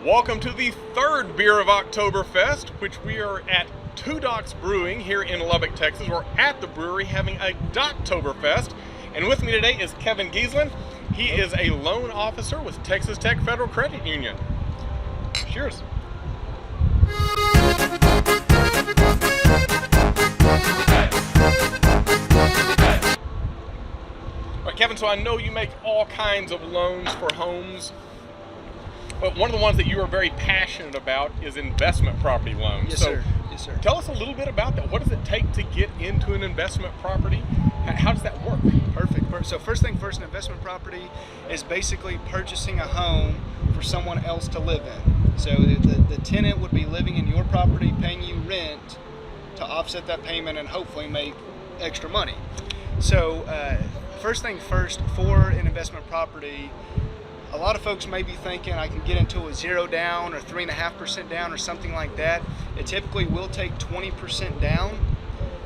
Welcome to the third beer of Oktoberfest, which we are at Two Docs Brewing here in Lubbock, Texas. We're at the brewery having a Doktoberfest. And with me today is Kevin Geeslin. He is a loan officer with Texas Tech Federal Credit Union. Cheers. All right, Kevin, so I know you make all kinds of loans for homes. But one of the ones that you are very passionate about is investment property loans. Yes, sir. Yes, sir. Tell us a little bit about that. What does it take to get into an investment property? How does that work? Perfect. So first thing first, an investment property is basically purchasing a home for someone else to live in. So the tenant would be living in your property, paying you rent to offset that payment and hopefully make extra money. So first thing first, for an investment property, a lot of folks may be thinking I can get into a 0 down or 3.5% down or something like that. It typically will take 20% down.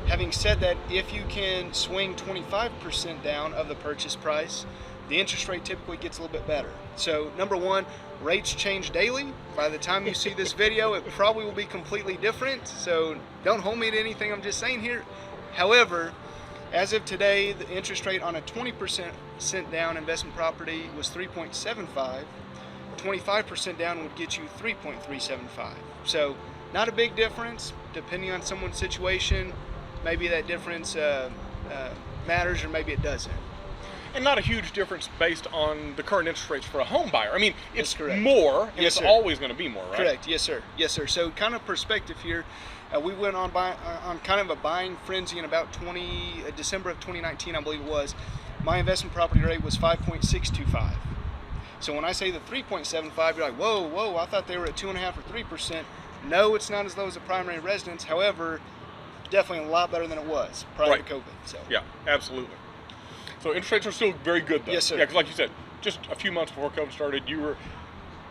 Having said that, if you can swing 25% down of the purchase price, the interest rate typically gets a little bit better. So number one, rates change daily. By the time you see this video, it probably will be completely different. So don't hold me to anything I'm just saying here. However, as of today, the interest rate on a 20% down investment property was 3.75. 25% down would get you 3.375. So not a big difference. Depending on someone's situation, maybe that difference matters or maybe it doesn't. And not a huge difference based on the current interest rates for a home buyer. I mean, it's correct. more, and Yes, it's sir. always going to be more, right? Correct. Yes, sir. Yes, sir. So kind of perspective here. We went on kind of a buying frenzy in about December of 2019, I believe it was. My investment property rate was 5.625. So when I say the 3.75, you're like, whoa, I thought they were at 2.5 or 3%. No, it's not as low as a primary residence. However, definitely a lot better than it was prior to COVID. So yeah, absolutely. So interest rates are still very good, though. Yes, sir. Yeah, because like you said, just a few months before COVID started, you were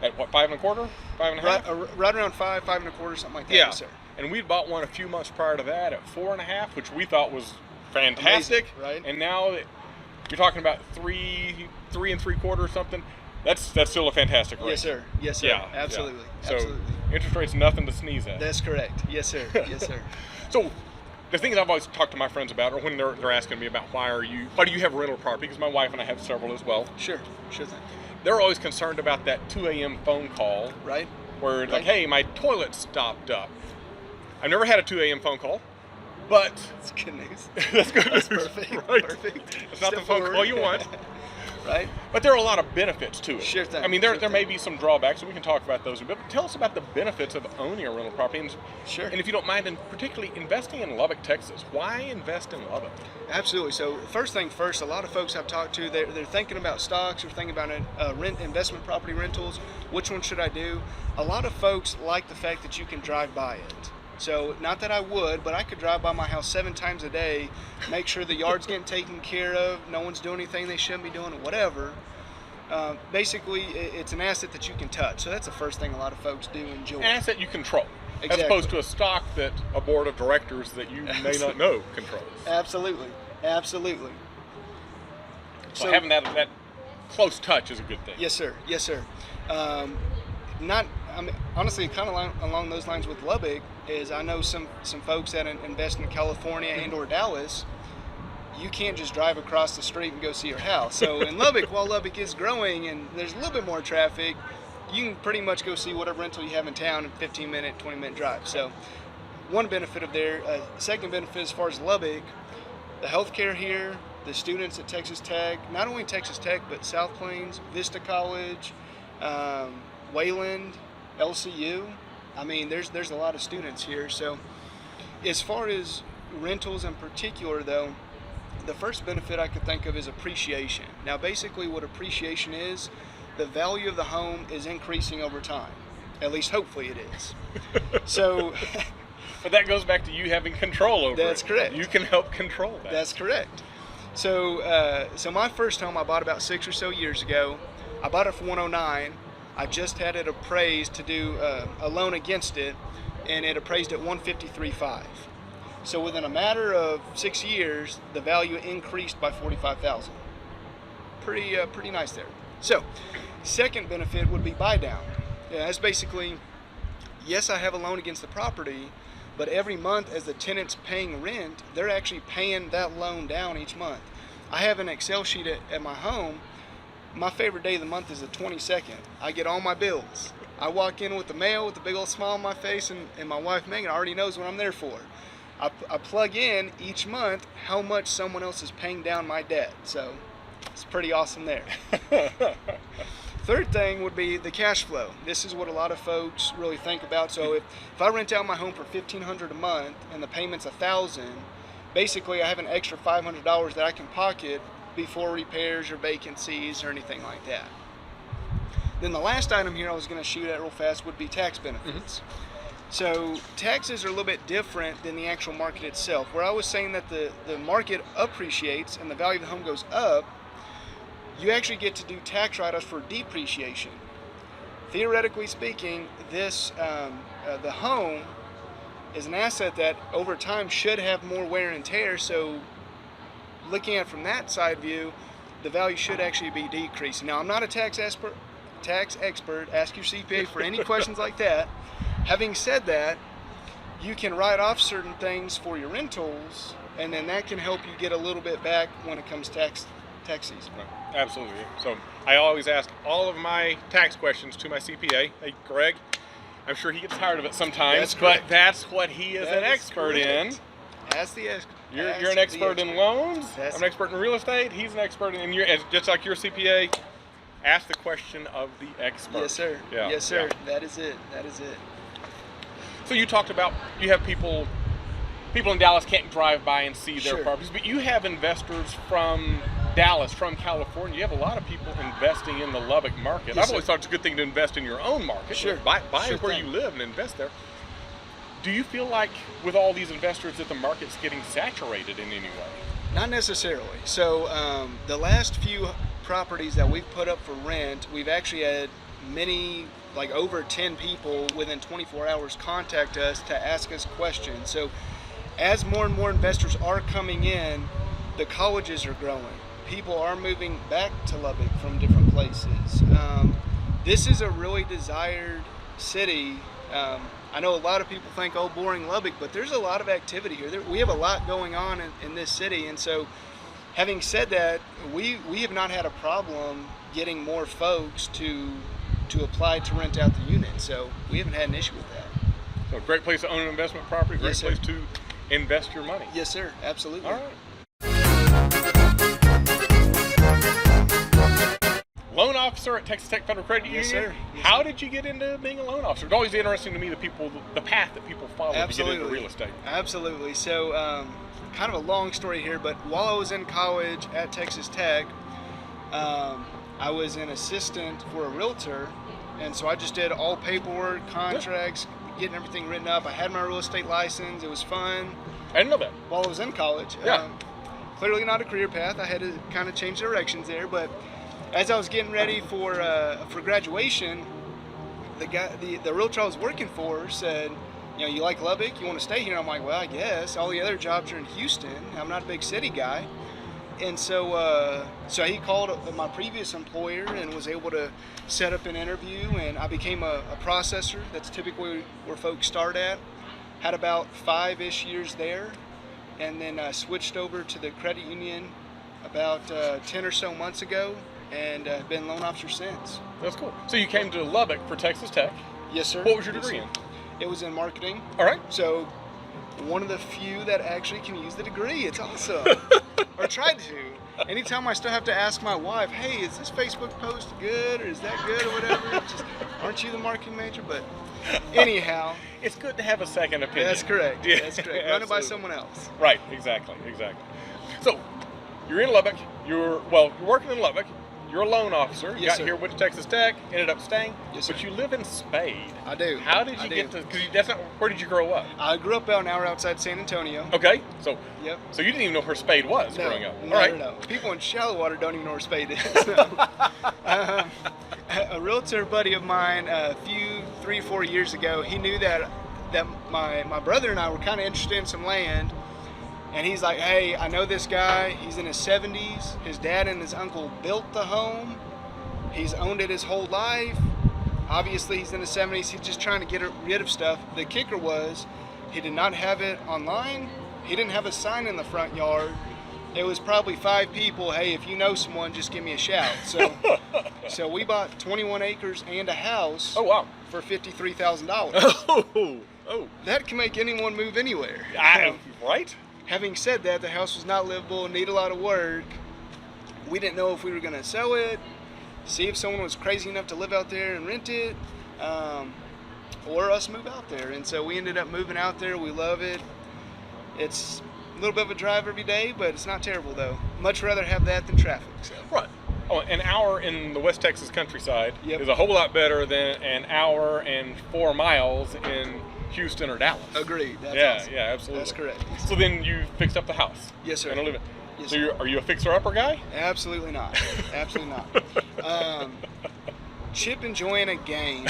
at what, 5.25, 5.5? Right around 5.25, something like that. Yeah. Yes, sir. And we'd bought one a few months prior to that at 4.5, which we thought was fantastic. Amazing, right? And now you're talking about 3.75 something. That's still a fantastic rate. Yes, sir. Yes, sir. Yeah, Absolutely. Yeah. So Absolutely. interest rate's nothing to sneeze at. That's correct. Yes, sir. Yes, sir. So the thing that I've always talked to my friends about, or when they're asking me about why do you have rental property, because my wife and I have several as well. Sure thing. They're always concerned about that 2 a.m. phone call. Right. Where it's like, hey, my toilet stopped up. I've never had a 2 a.m. phone call, but That's good news. that's good. That's news, perfect. right? Perfect. It's not the Step phone forward. call you want. Right. But there are a lot of benefits to it. Sure thing. I mean, Sure there may be some drawbacks, and we can talk about those a bit. But tell us about the benefits of owning a rental property. And, Sure. And if you don't mind, and particularly investing in Lubbock, Texas. Why invest in Lubbock? Absolutely. So first thing first, a lot of folks I've talked to, they're thinking about stocks or thinking about investment property rentals. Which one should I do? A lot of folks like the fact that you can drive by it. So not that I would, but I could drive by my house 7 times a day, make sure the yard's getting taken care of, no one's doing anything they shouldn't be doing, or whatever. Basically, it's an asset that you can touch. So that's the first thing a lot of folks do enjoy. An asset you control, Exactly. as opposed to a stock that a board of directors that you may not know controls. Absolutely. Absolutely. So having that close touch is a good thing. Yes, sir. Yes, sir. Honestly, kind of along those lines with Lubbock is I know some folks that invest in California and or Dallas. You can't just drive across the street and go see your house. So in Lubbock, while Lubbock is growing and there's a little bit more traffic, you can pretty much go see whatever rental you have in town in 15-minute, 20-minute drive. So one benefit of there. Second benefit as far as Lubbock, the healthcare here, the students at Texas Tech, not only Texas Tech, but South Plains, Vista College, Wayland, LCU. I mean, there's a lot of students here. So as far as rentals in particular, though, the first benefit I could think of is appreciation. Now, basically what appreciation is, the value of the home is increasing over time. At least hopefully it is. So But that goes back to you having control over it. That's correct. You can help control that. That's correct. So so my first home I bought about 6 or so years ago. I bought it for $109. I just had it appraised to do a loan against it, and it appraised at $153.5. So within a matter of 6 years, the value increased by $45,000. Pretty nice there. So, second benefit would be buy down. Yeah, that's basically, yes, I have a loan against the property, but every month as the tenant's paying rent, they're actually paying that loan down each month. I have an Excel sheet at my home. My favorite day of the month is the 22nd. I get all my bills. I walk in with the mail with a big old smile on my face, and my wife Megan already knows what I'm there for. I plug in each month how much someone else is paying down my debt. So it's pretty awesome there. Third thing would be the cash flow. This is what a lot of folks really think about. So if I rent out my home for $1,500 a month and the payment's $1,000, basically I have an extra $500 that I can pocket before repairs or vacancies or anything like that. Then the last item here I was going to shoot at real fast would be tax benefits. So taxes are a little bit different than the actual market itself. Where I was saying that the market appreciates and the value of the home goes up, you actually get to do tax write-offs for depreciation. Theoretically speaking, this the home is an asset that over time should have more wear and tear. So looking at it from that side view, the value should actually be decreasing. Now, I'm not a tax expert. Ask your CPA for any questions like that. Having said that, you can write off certain things for your rentals, and then that can help you get a little bit back when it comes tax season. Right. Absolutely. So I always ask all of my tax questions to my CPA. Hey, Greg, I'm sure he gets tired of it sometimes, but that's what he is an expert in. Ask the expert. You're an expert in loans. I'm an expert in real estate. He's an expert in just like your CPA. Ask the question of the expert. Yes, sir. Yeah. Yes, sir. Yeah. That is it. That is it. So you talked about you have people in Dallas can't drive by and see their properties, but you have investors from Dallas, from California. You have a lot of people investing in the Lubbock market. Yes, I've always thought it's a good thing to invest in your own market. Sure. Buy where you live and invest there. Do you feel like with all these investors that the market's getting saturated in any way? Not necessarily. So the last few properties that we've put up for rent, we've actually had many, like over 10 people within 24 hours contact us to ask us questions. So as more and more investors are coming in, the colleges are growing. People are moving back to Lubbock from different places. This is a really desired city. I know a lot of people think, oh, boring Lubbock, but there's a lot of activity here. We have a lot going on in this city. And so having said that, we have not had a problem getting more folks to apply to rent out the unit. So we haven't had an issue with that. So great place to own an investment property, great place to invest your money. Yes, sir. Absolutely. All right. Loan officer at Texas Tech Federal Credit Union. Yes, sir. How did you get into being a loan officer? It's always interesting to me the path that people follow to get into real estate. Absolutely. So, kind of a long story here, but while I was in college at Texas Tech, I was an assistant for a realtor, and so I just did all paperwork, contracts, getting everything written up. I had my real estate license. It was fun. I didn't know that. While I was in college. Yeah. Clearly not a career path. I had to kind of change directions there, but as I was getting ready for graduation, the realtor I was working for said, you know, you like Lubbock? You want to stay here? I'm like, well, I guess. All the other jobs are in Houston. I'm not a big city guy. And so he called my previous employer and was able to set up an interview, and I became a processor. That's typically where folks start at. Had about 5-ish years there, and then switched over to the credit union about 10 or so months ago, and been loan officer since. That's cool. So you came to Lubbock for Texas Tech. Yes, sir. What was your degree in? It was in marketing. All right. So one of the few that actually can use the degree. It's awesome. Or tried to. Anytime I still have to ask my wife, hey, is this Facebook post good, or is that good, or whatever? Just, aren't you the marketing major? But anyhow. It's good to have a second opinion. That's correct. Yeah, that's correct. Run it by someone else. Right, exactly. So you're in Lubbock, you're working in Lubbock, you're a loan officer, you got here, went to Texas Tech, ended up staying, but you live in Spade. I do. How did you get to, because where did you grow up? I grew up about an hour outside San Antonio. Okay, so yep. So you didn't even know where Spade was growing up. No. People in shallow water don't even know where Spade is. A realtor buddy of mine, 3 or 4 years ago, he knew that my brother and I were kind of interested in some land. And he's like, hey, I know this guy. He's in his 70s. His dad and his uncle built the home. He's owned it his whole life. Obviously, he's in the 70s. He's just trying to get rid of stuff. The kicker was he did not have it online. He didn't have a sign in the front yard. It was probably 5 people. Hey, if you know someone, just give me a shout. So we bought 21 acres and a house. Oh, wow. For $53,000. Oh. That can make anyone move anywhere. Right? Having said that, the house was not livable, need a lot of work. We didn't know if we were going to sell it, see if someone was crazy enough to live out there and rent it, or us move out there. And so we ended up moving out there. We love it. It's a little bit of a drive every day, but it's not terrible though. Much rather have that than traffic. So. Right. Oh, an hour in the West Texas countryside Yep. is a whole lot better than an hour and 4 miles in Houston or Dallas. Agreed. That's awesome. Yeah, absolutely. That's correct. So then you fixed up the house. Yes, sir. And live it. Yes, So sir. are you a fixer-upper guy? Absolutely not. Absolutely not. Chip enjoying a game.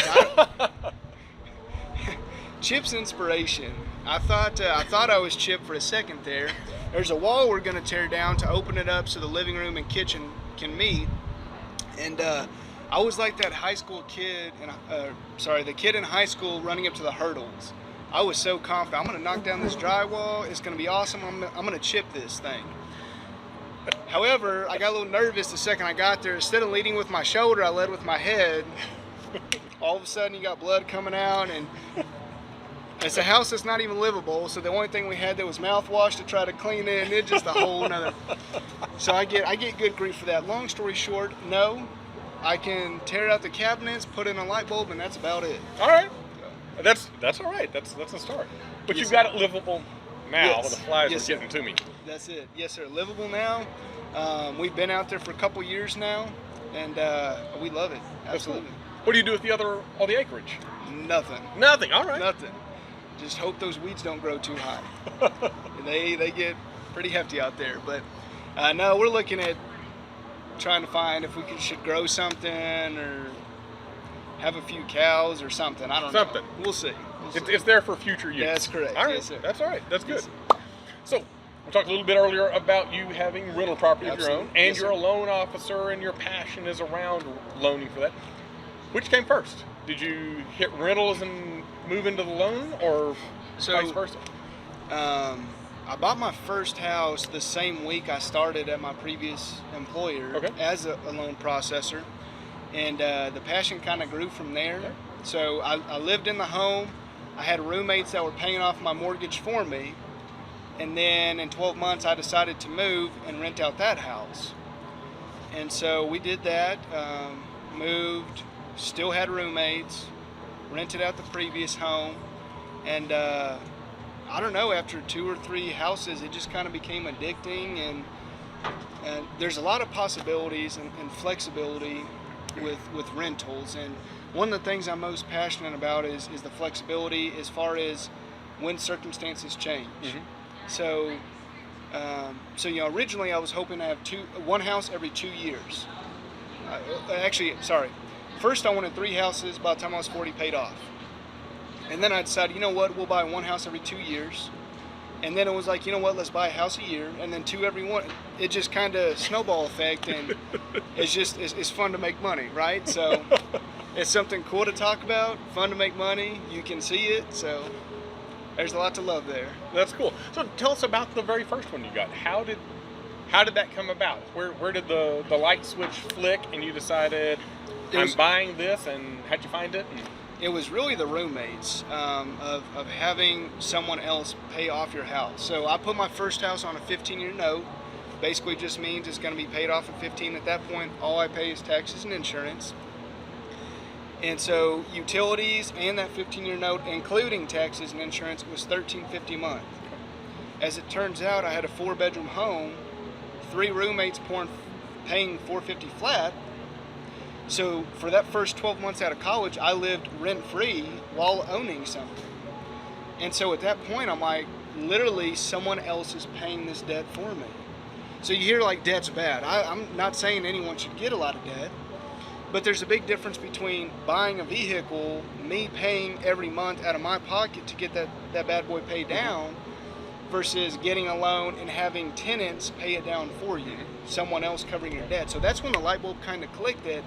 Chip's inspiration. I thought I was Chip for a second there. There's a wall we're going to tear down to open it up so the living room and kitchen can meet. And I was like that high school kid, the kid in high school running up to the hurdles. I was so confident. I'm going to knock down this drywall. It's going to be awesome. I'm going to chip this thing. However, I got a little nervous the second I got there. Instead of leading with my shoulder, I led with my head. All of a sudden, you got blood coming out, and it's a house that's not even livable. So the only thing we had there was mouthwash to try to clean it, and it's just a whole nother. So I get good grief for that. Long story short, no, I can tear out the cabinets, put in a light bulb, and that's about it. All right. That's all right. That's a start. But Yes, you've got it livable now. Yes. The flies Yes, are getting sir. to me. That's it. Yes, sir. Livable now. We've been out there for a couple years now, and we love it. That's cool. Absolutely. What do you do with all the acreage? Nothing. Nothing. All right. Nothing. Just hope those weeds don't grow too high. they get pretty hefty out there. But no, we're looking at trying to find if we should grow something or have a few cows or something. I don't know. We'll see. It's there for future use. That's correct. All right. Yes, sir. That's all right. That's good. Yes, So we talked a little bit earlier about you having rental property of your own, Absolutely. and Yes, you're a sir. loan officer, and your passion is around loaning for that. Which came first? Did you hit rentals and move into the loan, or vice versa? I bought my first house the same week I started at my previous employer as a loan processor, and the passion kind of grew from there. Okay. So I lived in the home. I had roommates that were paying off my mortgage for me, and then in 12 months I decided to move and rent out that house. And so we did that, moved, still had roommates, rented out the previous home, and I don't know, after 2 or 3 houses, it just kind of became addicting, and there's a lot of possibilities and flexibility with rentals. And one of the things I'm most passionate about is the flexibility as far as when circumstances change. Mm-hmm. So originally I was hoping to have one house every 2 years. First I wanted 3 houses by the time I was 40 paid off. And then I decided, you know what, we'll buy one house every 2 years. And then it was like, you know what, let's buy a house a year, and then 2 every one. It just kind of snowball effect, and it's fun to make money, right? So it's something cool to talk about, fun to make money. You can see it, so there's a lot to love there. That's cool. So tell us about the very first one you got. How did that come about? Where did the light switch flick and you decided I'm buying this, and how'd you find it? It was really the roommates of having someone else pay off your house. So I put my first house on a 15-year note. Basically just means it's going to be paid off in 15. At that point, all I pay is taxes and insurance. And so utilities and that 15-year note, including taxes and insurance, was $13.50 a month. As it turns out, I had a 4-bedroom home, 3 roommates paying $4.50 flat. So for that first 12 months out of college, I lived rent-free while owning something. And so at that point, I'm like, literally someone else is paying this debt for me. So you hear like debt's bad. I'm not saying anyone should get a lot of debt, but there's a big difference between buying a vehicle, me paying every month out of my pocket to get that bad boy paid down, versus getting a loan and having tenants pay it down for you, someone else covering your debt. So that's when the light bulb kind of clicked that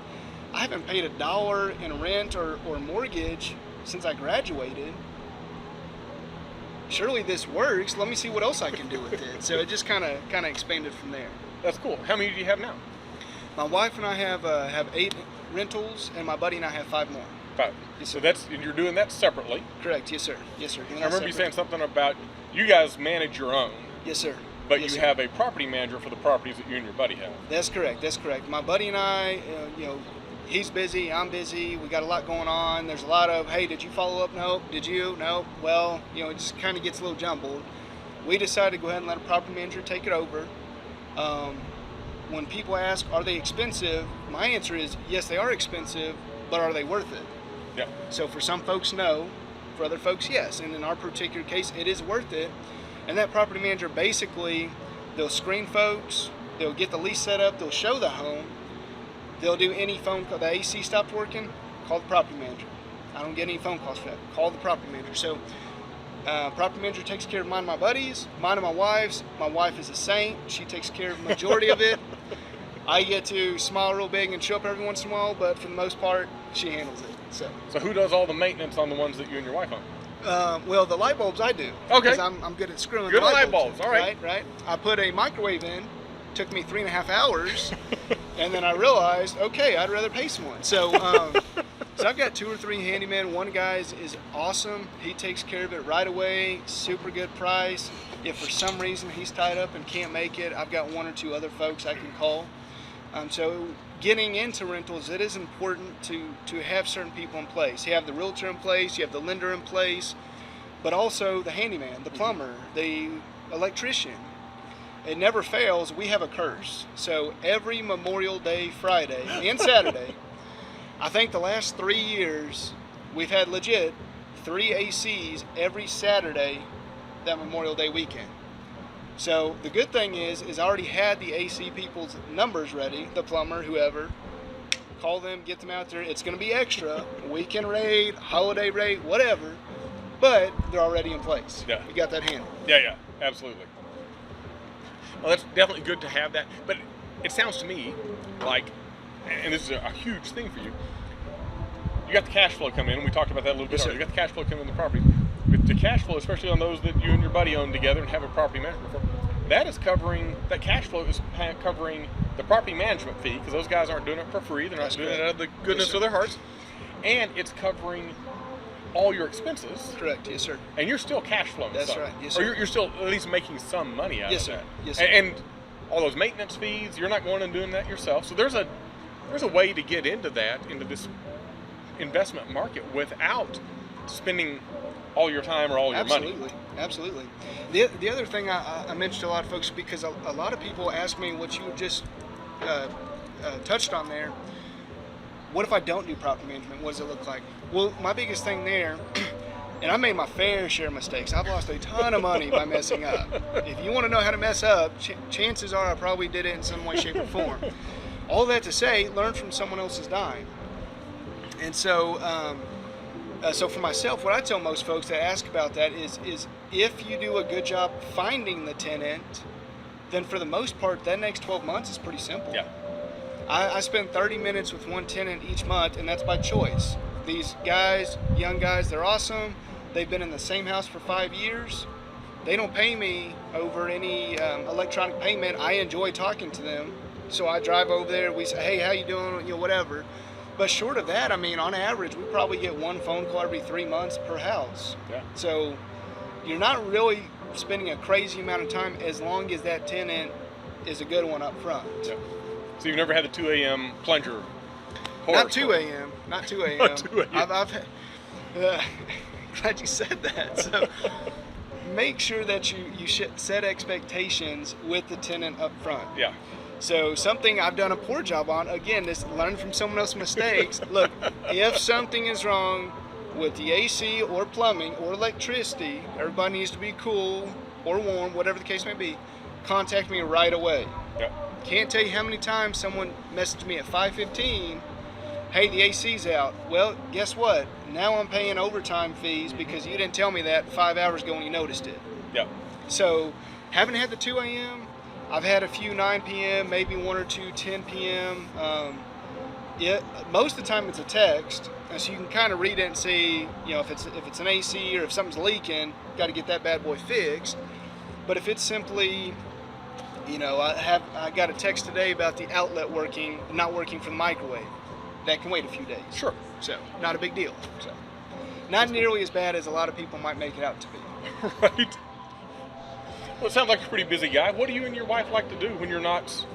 I haven't paid $1 in rent or mortgage since I graduated. Surely this works. Let me see what else I can do with it. So it just kind of expanded from there. That's cool. How many do you have now? My wife and I have 8 rentals, and my buddy and I have 5 more. 5. Yes, So sir. you're doing that separately. Correct. Yes, sir. Yes, sir. I remember you saying something about you guys manage your own. Yes, sir. But Yes, you sir. have a property manager for the properties that you and your buddy have. That's correct. That's correct. My buddy and I, he's busy. I'm busy. We got a lot going on. There's a lot of, hey, did you follow up? No. Did you? No. Well, it just kind of gets a little jumbled. We decided to go ahead and let a property manager take it over. When people ask, are they expensive? My answer is, yes, they are expensive, but are they worth it? Yeah. So for some folks, no. For other folks, yes. And in our particular case, it is worth it. And that property manager, basically, they'll screen folks, they'll get the lease set up, they'll show the home, they'll do any phone call. The AC stopped working, call the property manager. I don't get any phone calls for that. Call the property manager. So property manager takes care of mine and my buddies, mine and my wife's. My wife is a saint. She takes care of the majority of it. I get to smile real big and show up every once in a while, but for the most part, she handles it. So who does all the maintenance on the ones that you and your wife own? Well, the light bulbs I do. Okay. Because I'm good at screwing Good the light bulbs. bulbs, all right. Right. I put a microwave in. Took me 3.5 hours, and then I realized, okay, I'd rather pay someone. So, so I've got 2 or 3 handymen. One guy is awesome. He takes care of it right away. Super good price. If for some reason he's tied up and can't make it, I've got 1 or 2 other folks I can call. So getting into rentals, it is important to have certain people in place. You have the realtor in place, you have the lender in place, but also the handyman, the plumber, the electrician. It never fails. We have a curse. So every Memorial Day Friday and Saturday, I think the last 3 years, we've had legit 3 ACs every Saturday that Memorial Day weekend. So the good thing is I already had the AC people's numbers ready, the plumber, whoever. Call them, get them out there. It's going to be extra, weekend rate, holiday rate, whatever, but they're already in place. Yeah. We got that handled. Yeah, absolutely. Well, that's definitely good to have that. But it sounds to me like, and this is a huge thing for you, you got the cash flow coming in, and we talked about that a little bit Yes, earlier. sir. You got the cash flow coming in the property. With the cash flow, especially on those that you and your buddy own together and have a property management for, that cash flow is covering the property management fee, because those guys aren't doing it for free. They're not doing it out of the goodness of their hearts. And it's covering all your expenses. Correct. Yes, sir. And you're still cash flowing. That's some. right. Yes, Or sir. you're still at least making some money out Yes, of sir. that. Yes, sir. And all those maintenance fees, you're not going and doing that yourself. So there's a way to get into this investment market without spending all your time or all your money. Absolutely. The other thing I mentioned to a lot of folks, because a lot of people ask me what you just touched on there. What if I don't do property management? What does it look like? Well, my biggest thing there, and I made my fair share of mistakes. I've lost a ton of money by messing up. If you want to know how to mess up, chances are I probably did it in some way, shape, or form. All that to say, learn from someone else's dime. And so, so for myself, what I tell most folks that ask about that is if you do a good job finding the tenant, then for the most part, that next 12 months is pretty simple. Yeah. I spend 30 minutes with one tenant each month, and that's by choice. These guys, young guys, they're awesome. They've been in the same house for 5 years. They don't pay me over any electronic payment. I enjoy talking to them. So I drive over there, we say, hey, how you doing, whatever. But short of that, I mean, on average, we probably get 1 phone call every 3 months per house. Yeah. So you're not really spending a crazy amount of time as long as that tenant is a good one up front. Yeah. So you've never had the 2 a.m. plunger? Not 2 a.m. Not 2 a.m. Not 2 a.m. I've glad you said that. So make sure that you set expectations with the tenant up front. Yeah. So something I've done a poor job on, again, is learn from someone else's mistakes. Look, if something is wrong with the AC or plumbing or electricity, everybody needs to be cool or warm, whatever the case may be, contact me right away. Yeah. Can't tell you how many times someone messaged me at 5:15, hey, the AC's out. Well, guess what? Now I'm paying overtime fees because you didn't tell me that 5 hours ago when you noticed it. Yeah. So haven't had the 2 a.m. I've had a few 9 p.m., maybe 1 or 2 10 p.m. Most of the time it's a text, and so you can kind of read it and see, if it's an AC or if something's leaking, got to get that bad boy fixed. But if it's simply, I got a text today about the outlet not working for the microwave, that can wait a few days. Sure. So not a big deal. So not nearly as bad as a lot of people might make it out to be. Right. Well, it sounds like you're a pretty busy guy. What do you and your wife like to do when you're not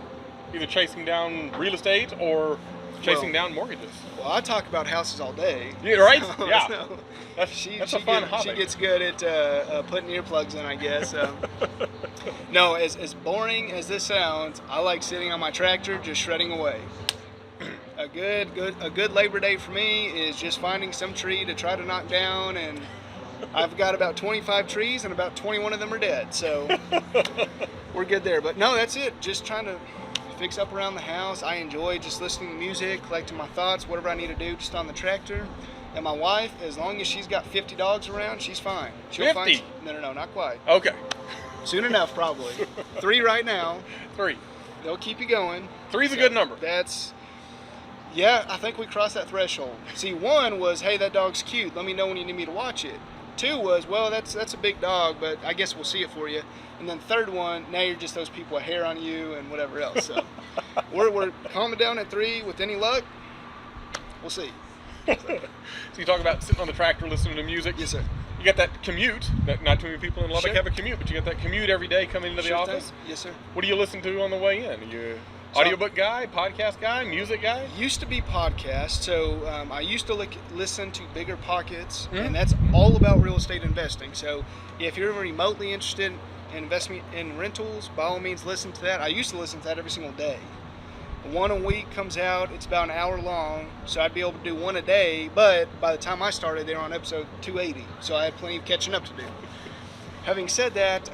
either chasing down real estate or chasing down mortgages? Well, I talk about houses all day. Yeah, right? So, Yeah. so That's a fun hobby. She gets good at putting earplugs in, I guess. No, as boring as this sounds, I like sitting on my tractor just shredding away. A good Labor Day for me is just finding some tree to try to knock down, and I've got about 25 trees and about 21 of them are dead, so we're good there. But no, that's it. Just trying to fix up around the house. I enjoy just listening to music, collecting my thoughts, whatever I need to do just on the tractor. And my wife, as long as she's got 50 dogs around, she's fine. She'll 50? No, not quite. Okay. Soon enough, probably. 3 right now. 3. They'll keep you going. 3's a good number. Yeah, I think we crossed that threshold. See, 1 was, hey, that dog's cute. Let me know when you need me to watch it. 2 was, well, that's a big dog, but I guess we'll see it for you. And then 3rd one, now you're just those people with hair on you and whatever else. So we're calming down at 3 with any luck. We'll see. So you talk about sitting on the tractor listening to music. Yes, sir. You got that commute. Not too many people in Lubbock Sure. have a commute, but you got that commute every day coming into the Sure office. thing. Yes, sir. What do you listen to on the way in? Are you audiobook guy, podcast guy, music guy? Used to be podcast, so I used to listen to Bigger Pockets, and that's all about real estate investing. So if you're remotely interested in investing in rentals, by all means listen to that. I used to listen to that every single day. 1 a week comes out, it's about an hour long, so I'd be able to do 1 a day, but by the time I started, they were on episode 280, so I had plenty of catching up to do. Having said that,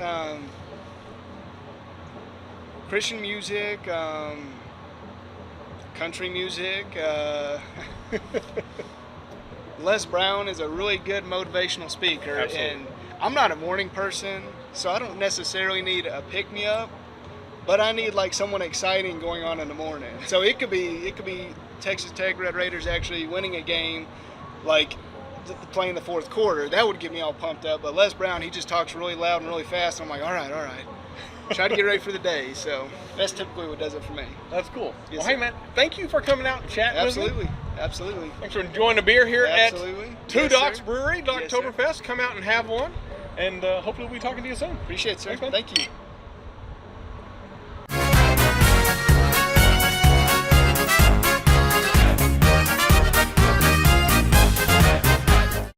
Christian music, country music, Les Brown is a really good motivational speaker. Absolutely. And I'm not a morning person, so I don't necessarily need a pick-me-up, but I need like someone exciting going on in the morning. So it could be Texas Tech Red Raiders actually winning a game, like playing the 4th quarter. That would get me all pumped up. But Les Brown, he just talks really loud and really fast. I'm like, all right. Try to get ready for the day. So that's typically what does it for me. That's cool. Yes, well, sir. hey, man, thank you for coming out and chatting with me. Absolutely. Thanks for enjoying the beer here Absolutely. at Two Yes, Docs sir. Brewery, Yes, sir. Doktoberfest. Come out and have one, and hopefully we'll be talking to you soon. Appreciate it, sir. Thanks, man. Thank you.